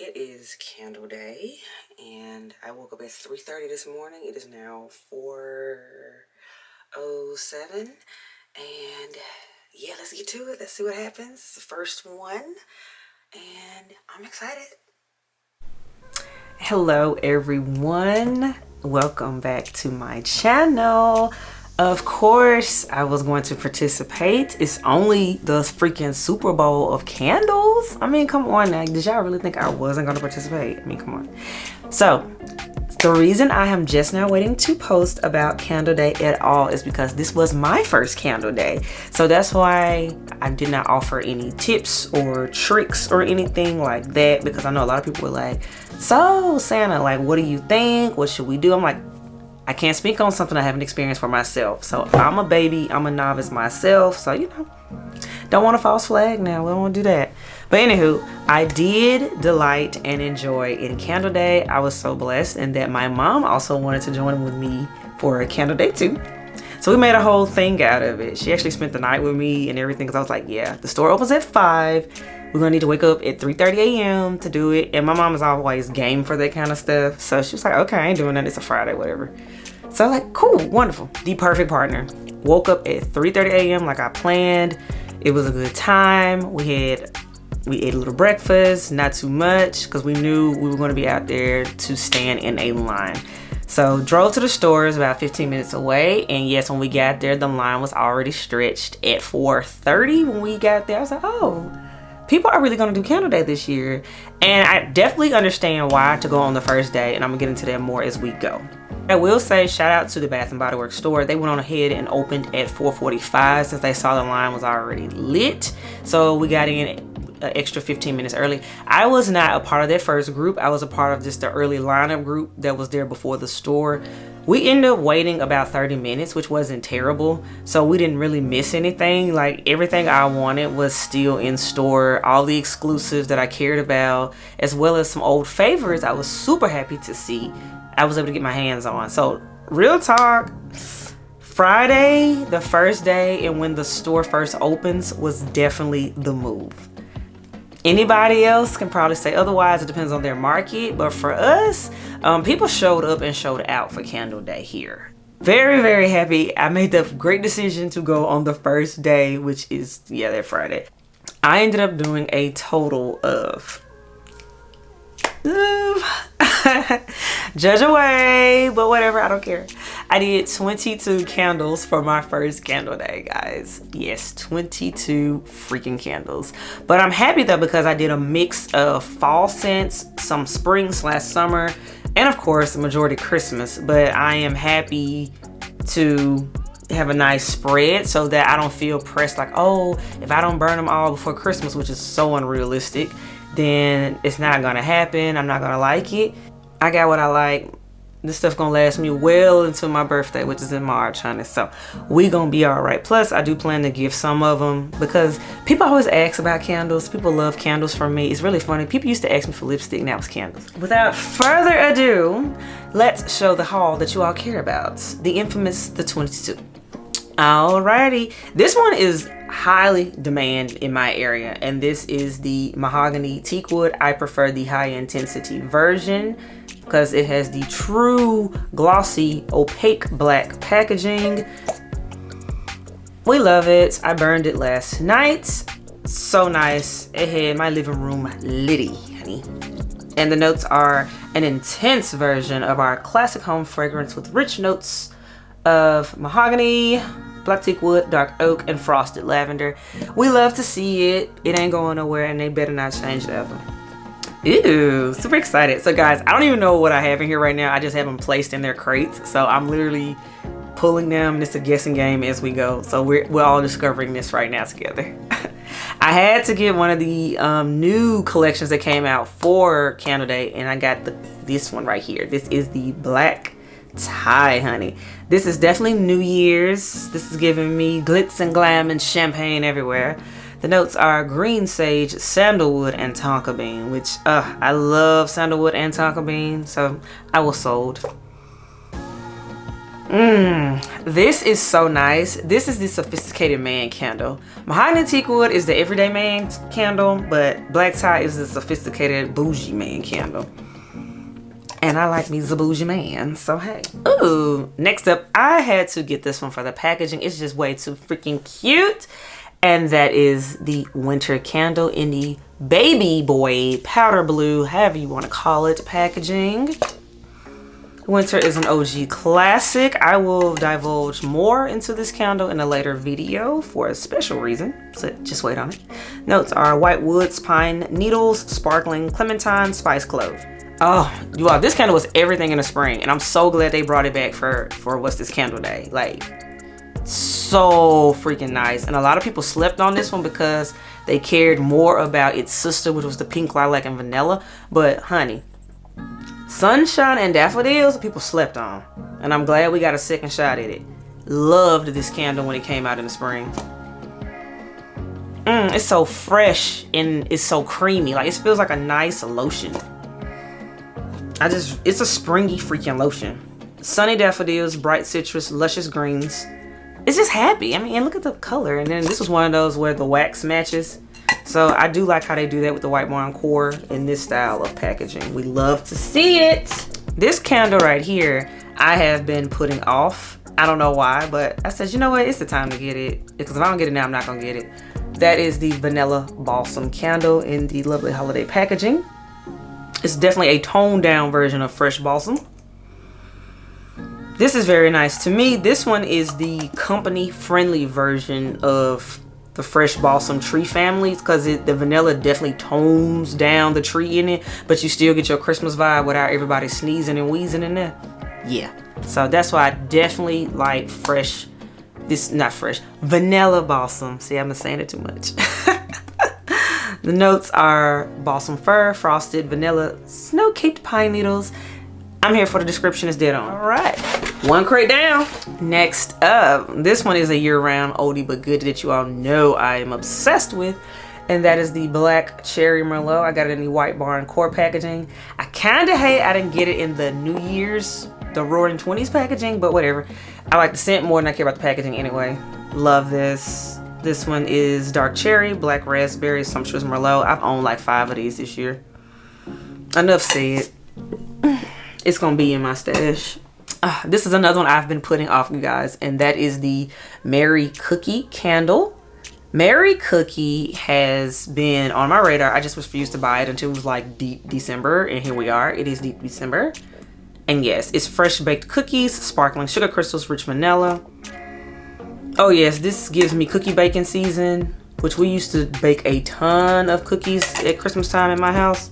It is candle day, and I woke up at 3:30 this morning. It is now 4:07, and yeah, let's get to it. Let's see what happens. It's the first one, and I'm excited. Hello, everyone. Welcome back to my channel. Of course, I was going to participate. It's only the freaking Super Bowl of candles. I mean, come on now. Did y'all really think I wasn't going to participate? I mean, come on. So, the reason I am just now waiting to post about Candle Day at all is because this was my first Candle Day. So that's why I did not offer any tips or tricks or anything like that, because I know a lot of people were like, so Santa, like, what do you think? What should we do? I'm like, I can't speak on something I haven't experienced for myself. So I'm a baby, I'm a novice myself. So, you know, don't want a false flag now. We don't want to do that. But anywho, I did delight and enjoy in Candle Day. I was so blessed, and that my mom also wanted to join with me for a Candle Day too. So we made a whole thing out of it. She actually spent the night with me and everything, because I was like, yeah, the store opens at 5. We're gonna need to wake up at 3:30 a.m. to do it. And my mom is always game for that kind of stuff. So she was like, okay, I ain't doing that. It's a Friday, whatever. So I'm like, cool, wonderful. The perfect partner. Woke up at 3:30 a.m. like I planned. It was a good time. We ate a little breakfast, not too much, because we knew we were going to be out there to stand in a line. So drove to the stores about 15 minutes away, and yes, when we got there, the line was already stretched at 4:30 when we got there. I was like, oh, people are really going to do Candle Day this year. And I definitely understand why to go on the first day, and I'm going to get into that more as we go. I will say shout out to the Bath & Body Works store. They went on ahead and opened at 4:45 since they saw the line was already lit. So we got in an extra 15 minutes early. I was not a part of that first group. I was a part of just the early lineup group that was there before the store. We ended up waiting about 30 minutes, which wasn't terrible. So we didn't really miss anything. Like, everything I wanted was still in store. All the exclusives that I cared about, as well as some old favorites I was super happy to see, I was able to get my hands on. So real talk, Friday, the first day, and when the store first opens, was definitely the move. Anybody else can probably say otherwise. It depends on their market. But for us, people showed up and showed out for Candle Day here. Very, very happy. I made the great decision to go on the first day, which is, yeah, that Friday. I ended up doing a total of... judge away, but whatever, I don't care. I did 22 candles for my first Candle Day, guys. Yes, 22 freaking candles. But I'm happy though, because I did a mix of fall scents, some spring/summer, and of course the majority Christmas. But I am happy to have a nice spread so that I don't feel pressed like, oh, if I don't burn them all before Christmas, which is so unrealistic, then it's not gonna happen. I'm not gonna like it. I got what I like. This stuff gonna last me well until my birthday, which is in March, honey. So we gonna be all right. Plus, I do plan to give some of them, because people always ask about candles. People love candles from me. It's really funny. People used to ask me for lipstick, now it's candles. Without further ado, let's show the haul that you all care about. The infamous, the 22. Alrighty, this one is highly demand in my area, and this is the Mahogany Teakwood. I prefer the high intensity version because it has the true glossy opaque black packaging. We love it. I burned it last night. So nice. It had my living room litty, honey. And the notes are an intense version of our classic home fragrance with rich notes of mahogany, black teakwood, dark oak, and frosted lavender. We love to see it. It ain't going nowhere, and they better not change it ever. Ew, super excited. So guys, I don't even know what I have in here right now. I just have them placed in their crates. So I'm literally pulling them, and it's a guessing game as we go. So we're all discovering this right now together. I had to get one of the new collections that came out for Candle Day, and I got this one right here. This is the black tie, honey. This is definitely New Year's. This is giving me glitz and glam and champagne everywhere. The notes are green sage, sandalwood, and tonka bean, which I love sandalwood and tonka bean, so I was sold. This is so nice. This is the sophisticated man candle. Mahogany Teakwood is the everyday man candle, but black tie is the sophisticated bougie man candle. And I like me the bougie man, so hey. Ooh, next up, I had to get this one for the packaging. It's just way too freaking cute. And that is the winter candle in the baby boy powder blue, however you want to call it, packaging. Winter is an OG classic. I will divulge more into this candle in a later video for a special reason, so just wait on it. Notes are white woods, pine needles, sparkling clementine, spice clove. Oh, you all, this candle was everything in the spring, and I'm so glad they brought it back for what's this candle day. Like, so freaking nice. And a lot of people slept on this one because they cared more about its sister, which was the pink lilac and vanilla. But honey, sunshine and daffodils, people slept on, and I'm glad we got a second shot at it. Loved this candle when it came out in the spring. It's so fresh and it's so creamy. Like, it feels like a nice lotion. It's a springy freaking lotion. Sunny daffodils, bright citrus, luscious greens. It's just happy. I mean, and look at the color. And then this was one of those where the wax matches. So I do like how they do that with the white wine core in this style of packaging. We love to see it. This candle right here, I have been putting off. I don't know why, but I said, you know what? It's the time to get it. Because if I don't get it now, I'm not going to get it. That is the Vanilla Balsam candle in the lovely holiday packaging. It's definitely a toned down version of Fresh Balsam. This is very nice to me. This one is the company friendly version of the Fresh Balsam tree families, because the vanilla definitely tones down the tree in it, but you still get your Christmas vibe without everybody sneezing and wheezing in there. Yeah, so that's why I definitely like Vanilla Balsam. See, I'm saying it too much. The notes are balsam fir, frosted vanilla, snow-capped pine needles. I'm here for the description. It's dead on. All right, one crate down. Next up, this one is a year-round oldie but good that you all know I am obsessed with, and that is the Black Cherry Merlot. I got it in the White Barn core packaging. I kind of hate I didn't get it in the New Year's, the Roaring 20s packaging, but whatever. I like the scent more than I care about the packaging anyway. Love this. This one is dark cherry, black raspberry, sumptuous Merlot. I've owned like 5 of these this year. Enough said. It's gonna be in my stash. This is another one I've been putting off, you guys, and that is the Merry Cookie candle. Merry Cookie has been on my radar. I just refused to buy it until it was like deep December, and here we are. It is deep December. And yes, it's fresh baked cookies, sparkling sugar crystals, rich vanilla. Oh yes, this gives me cookie baking season, which we used to bake a ton of cookies at Christmas time in my house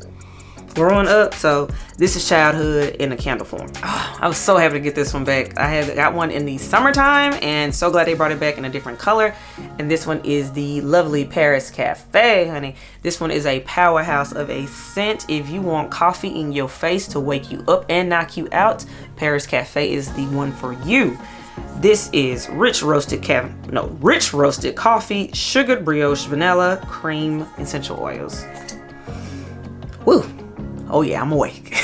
growing up. So this is childhood in a candle form. Oh, I was so happy to get this one back. I had got one in the summertime and so glad they brought it back in a different color. And this one is the lovely Paris Cafe, honey. This one is a powerhouse of a scent. If you want coffee in your face to wake you up and knock you out, Paris Cafe is the one for you. This is rich roasted coffee, sugared brioche, vanilla, cream, essential oils. Woo! Oh yeah, I'm awake.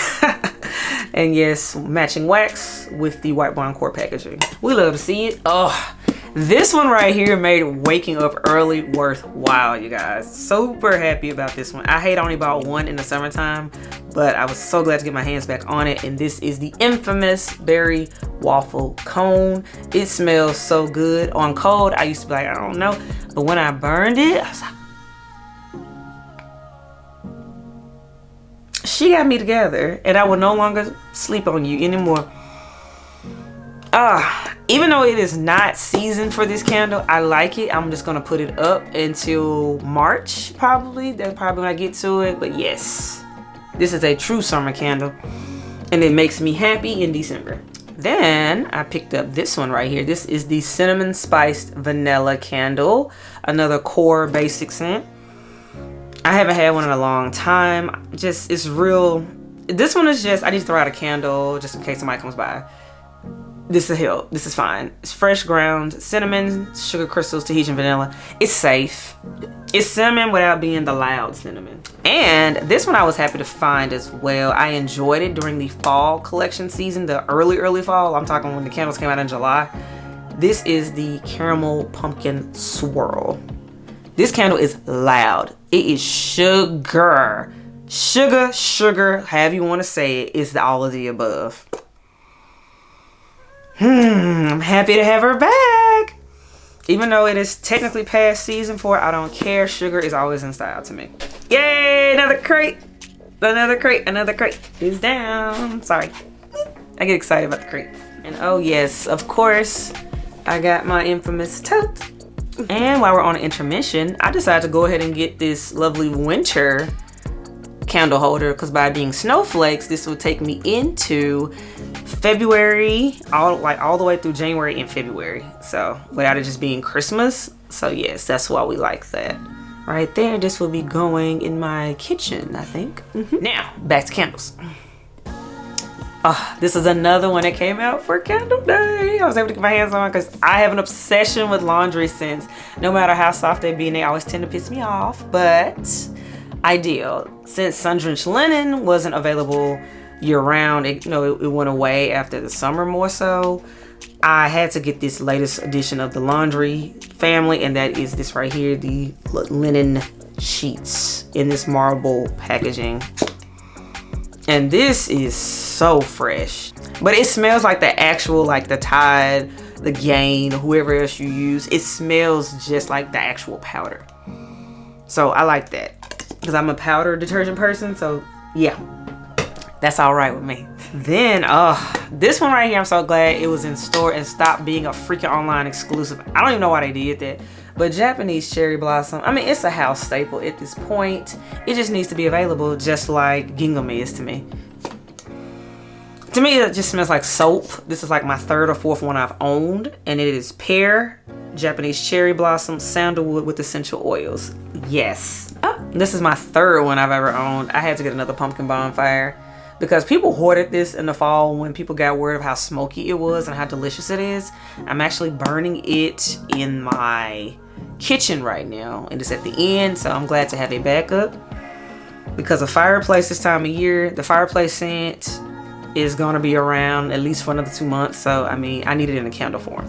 And yes, matching wax with the White Barn core packaging. We love to see it. Oh, this one right here made waking up early worthwhile, you guys. Super happy about this one. I hate I only bought one in the summertime, but I was so glad to get my hands back on it. And this is the infamous berry waffle cone. It smells so good. On cold, I used to be like, I don't know. But when I burned it, I was like, she got me together, and I will no longer sleep on you anymore. Even though it is not seasoned for this candle, I like it. I'm just gonna put it up until March, probably. That's probably when I get to it. But yes, this is a true summer candle, and it makes me happy in December. Then I picked up this one right here. This is the cinnamon spiced vanilla candle, another core basic scent. I haven't had one in a long time. It's real. This one is just, I need to throw out a candle just in case somebody comes by. This is help. This is fine. It's fresh ground cinnamon, sugar crystals, Tahitian vanilla. It's safe. It's cinnamon without being the loud cinnamon. And this one I was happy to find as well. I enjoyed it during the fall collection season, the early fall. I'm talking when the candles came out in July. This is the Caramel Pumpkin Swirl. This candle is loud. It is sugar. Sugar, however you want to say it, is all of the above. I'm happy to have her back. Even though it is technically past season for it, I don't care. Sugar is always in style to me. Yay, another crate. Another crate is down. Sorry. I get excited about the crate. And oh yes, of course, I got my infamous tote. And while we're on an intermission, I decided to go ahead and get this lovely winter candle holder, because by being snowflakes, this will take me into February, all the way through January and February. So without it just being Christmas. So yes, that's why we like that. Right there, this will be going in my kitchen, I think. Now, back to candles. This is another one that came out for Candle Day. I was able to get my hands on because I have an obsession with laundry scents. No matter how soft they be, and they always tend to piss me off, but ideal. Since sun-drenched linen wasn't available year-round, it went away after the summer more so. I had to get this latest edition of the laundry family, and that is this right here, the linen sheets in this marble packaging. And this is so fresh, but it smells like the actual, like the Tide, the Gain, whoever else you use. It smells just like the actual powder. So I like that because I'm a powder detergent person. So yeah, that's all right with me. Then this one right here, I'm so glad it was in store and stopped being a freaking online exclusive. I don't even know why they did that. But Japanese cherry blossom, I mean, it's a house staple at this point. It just needs to be available, just like Gingham is to me. To me, it just smells like soap. This is like my third or fourth one I've owned. And it is Pear, Japanese cherry blossom, sandalwood with essential oils. Yes. This is my third one I've ever owned. I had to get another pumpkin bonfire because people hoarded this in the fall when people got word of how smoky it was and how delicious it is. I'm actually burning it in my kitchen right now, and it's at the end, so I'm glad to have a backup because a fireplace this time of year, the fireplace scent is gonna be around at least for another 2 months. So I mean, I need it in a candle form.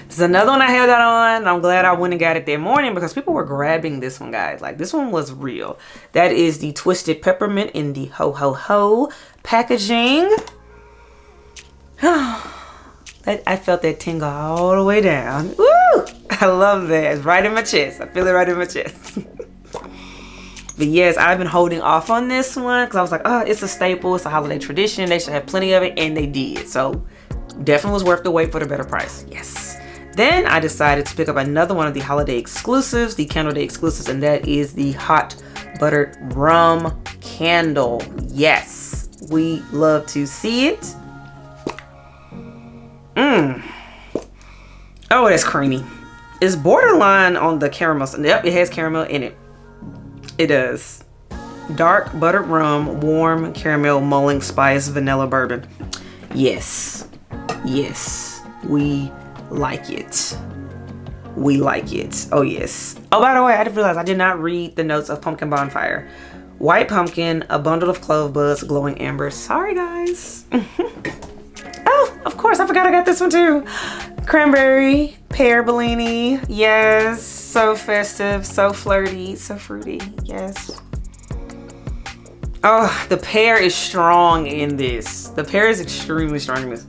This is another one I held out on. I'm glad I went and got it that morning because people were grabbing this one, guys. Like, this one was real. That is the Twisted Peppermint in the Ho Ho Ho packaging. I felt that tingle all the way down. Woo! I love that. It's right in my chest. I feel it right in my chest. But yes, I've been holding off on this one because I was like, oh, it's a staple. It's a holiday tradition. They should have plenty of it, and they did. So definitely was worth the wait for the better price. Yes. Then I decided to pick up another one of the holiday exclusives, the Candle Day exclusives, and that is the Hot Buttered Rum candle. Yes, we love to see it. Oh, that's creamy. It's borderline on the caramel. Yep, it has caramel in it. It does. Dark buttered rum, warm caramel, mulling spice, vanilla bourbon. Yes. Yes. We like it. We like it. Oh yes. Oh, by the way, I didn't realize I did not read the notes of Pumpkin Bonfire. White pumpkin, a bundle of clove buds, glowing amber. Sorry, guys. Oh, of course, I forgot I got this one too. Cranberry, Pear, Bellini. Yes, so festive, so flirty, so fruity. Yes. Oh, the pear is strong in this. The pear is extremely strong in this.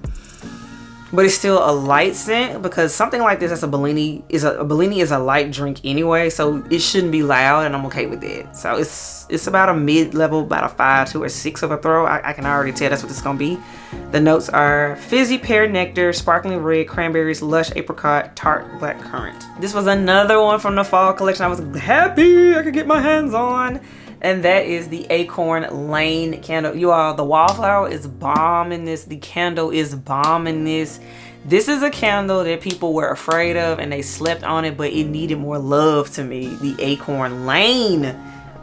But it's still a light scent because something like this as a Bellini is a light drink anyway, so it shouldn't be loud, and I'm okay with that. So it's about a mid-level, about a 5 to a 6 of a throw. I can already tell that's what it's gonna be. The notes are fizzy pear nectar, sparkling red, cranberries, lush apricot, tart black currant. This was another one from the fall collection I was happy I could get my hands on. And that is the Acorn Lane candle. You all, the wallflower is bomb in this. The candle is bomb in this. This is a candle that people were afraid of and they slept on it, but it needed more love to me. The Acorn Lane.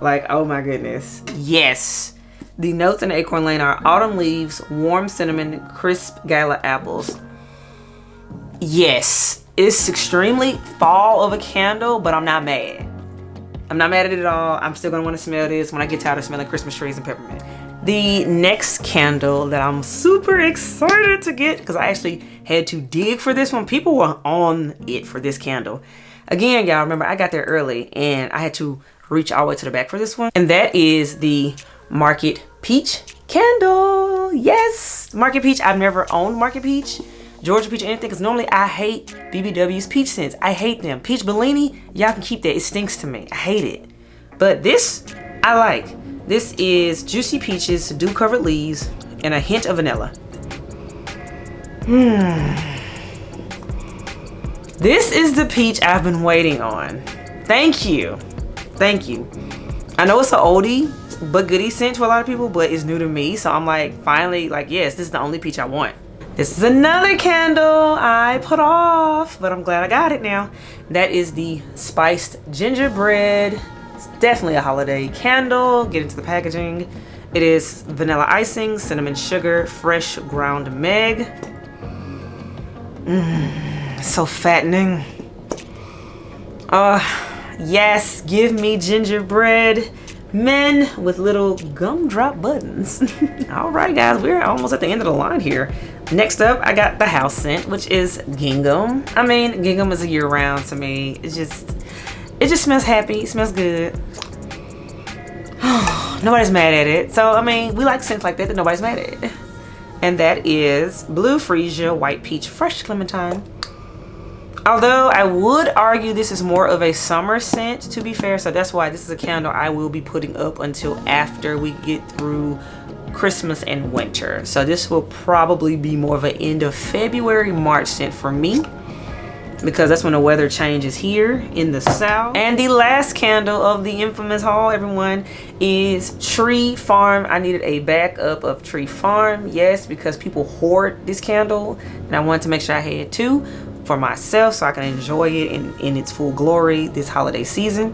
Like, oh my goodness. Yes. The notes in the Acorn Lane are autumn leaves, warm cinnamon, crisp gala apples. Yes. It's extremely fall of a candle, but I'm not mad. I'm not mad at it at all. I'm still gonna want to smell this when I get tired of smelling Christmas trees and peppermint. The next candle that I'm super excited to get, because I actually had to dig for this one. People were on it for this candle. Again, y'all remember I got there early and I had to reach all the way to the back for this one. And that is the Market Peach candle. Yes, Market Peach. I've never owned Market Peach, Georgia Peach, or anything, because normally I hate BBW's peach scents. I hate them. Peach Bellini, y'all can keep that. It stinks to me. I hate it. But this, I like. This is juicy peaches, dew covered leaves, and a hint of vanilla. This is the peach I've been waiting on. Thank you. Thank you. I know it's an oldie but goodie scent to a lot of people, but it's new to me. So I'm like, finally, like, yes, this is the only peach I want. This is another candle I put off, but I'm glad I got it now. That is the Spiced Gingerbread. It's definitely a holiday candle. Get into the packaging. It is vanilla icing, cinnamon sugar, fresh ground meg. So fattening. Yes, give me gingerbread men with little gumdrop buttons. All right, guys, we're almost at the end of the line here. Next up, I got the house scent, which is Gingham. I mean, Gingham is a year round to me. It just smells happy. It smells good. Nobody's mad at it. So, I mean, we like scents like that nobody's mad at. And that is Blue Freesia, White Peach, Fresh Clementine. Although I would argue this is more of a summer scent, to be fair. So that's why this is a candle I will be putting up until after we get through Christmas and winter. So this will probably be more of an end of February, March scent for me, because that's when the weather changes here in the South. And the last candle of the infamous haul, everyone, is Tree Farm. I needed a backup of Tree Farm, yes, because people hoard this candle, and I wanted to make sure I had two for myself so I can enjoy it in its full glory this holiday season.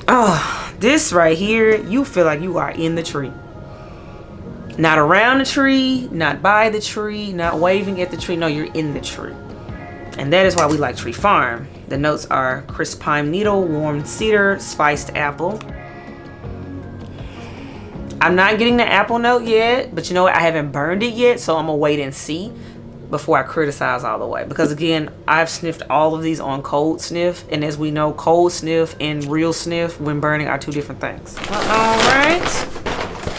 Oh, this right here, you feel like you are in the tree. Not around the tree, not by the tree, not waving at the tree. No, you're in the tree. And that is why we like Tree Farm. The notes are crisp pine needle, warm cedar, spiced apple. I'm not getting the apple note yet, but you know what? I haven't burned it yet, so I'm gonna wait and see before I criticize all the way. Because again, I've sniffed all of these on cold sniff, and as we know, cold sniff and real sniff when burning are two different things. All right.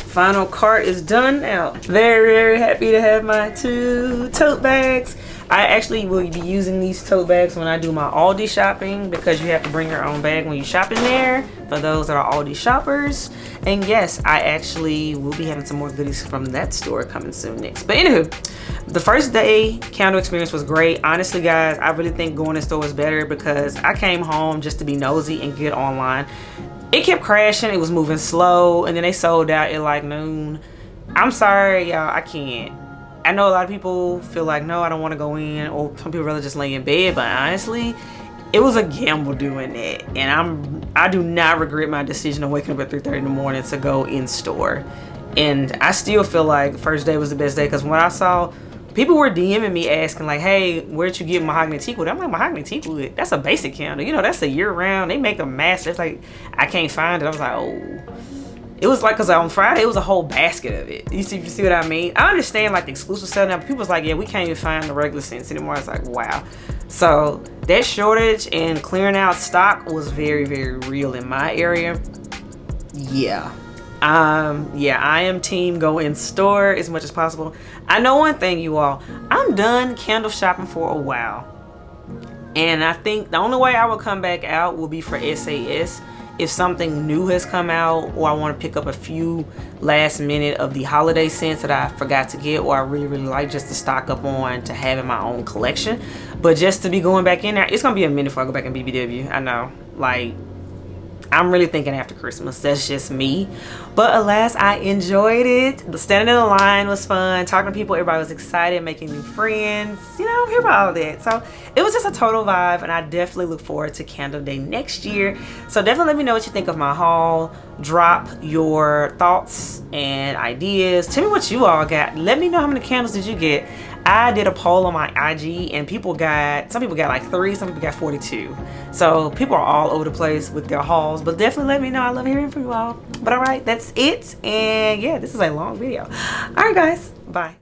Final cart is done out. Very, very happy to have my two tote bags. I actually will be using these tote bags when I do my Aldi shopping, because you have to bring your own bag when you shop in there, for those that are Aldi shoppers. And yes, I actually will be having some more goodies from that store coming soon next. But anywho, the first day candle experience was great. Honestly, guys, I really think going in store was better, because I came home just to be nosy and get online. It kept crashing. It was moving slow, and then they sold out at like noon. I'm sorry, y'all, I can't. I know a lot of people feel like, no, I don't want to go in, or some people rather just lay in bed, but honestly, it was a gamble doing that, and I do not regret my decision of waking up at 3:30 in the morning to go in store. And I still feel like the first day was the best day, because when I saw people were DMing me asking like, hey, where'd you get Mahogany Teakwood? I'm like, Mahogany Teakwood, that's a basic candle, you know, that's a year round. They make a master. It's like, I can't find it. I was like, oh. It was like, because on Friday, it was a whole basket of it. You see what I mean? I understand like the exclusive stuff now, but people was like, yeah, we can't even find the regular scents anymore. I was like, wow. So that shortage and clearing out stock was very, very real in my area. Yeah. Yeah, I am team go in store as much as possible. I know one thing, you all, I'm done candle shopping for a while. And I think the only way I will come back out will be for SAS. If something new has come out, or I want to pick up a few last minute of the holiday scents that I forgot to get, or I really, really like, just to stock up on to have in my own collection. But just to be going back in there, it's going to be a minute before I go back in BBW. I know, like, I'm really thinking after Christmas. That's just me. But alas, I enjoyed it. The standing in the line was fun. Talking to people, everybody was excited, making new friends. You know, I'm here for all of that. So it was just a total vibe, and I definitely look forward to Candle Day next year. So definitely let me know what you think of my haul. Drop your thoughts and ideas. Tell me what you all got. Let me know how many candles did you get. I did a poll on my IG and some people got like 3, some people got 42. So people are all over the place with their hauls, but definitely let me know. I love hearing from you all. But all right, that's it. And yeah, this is a long video. All right, guys, bye.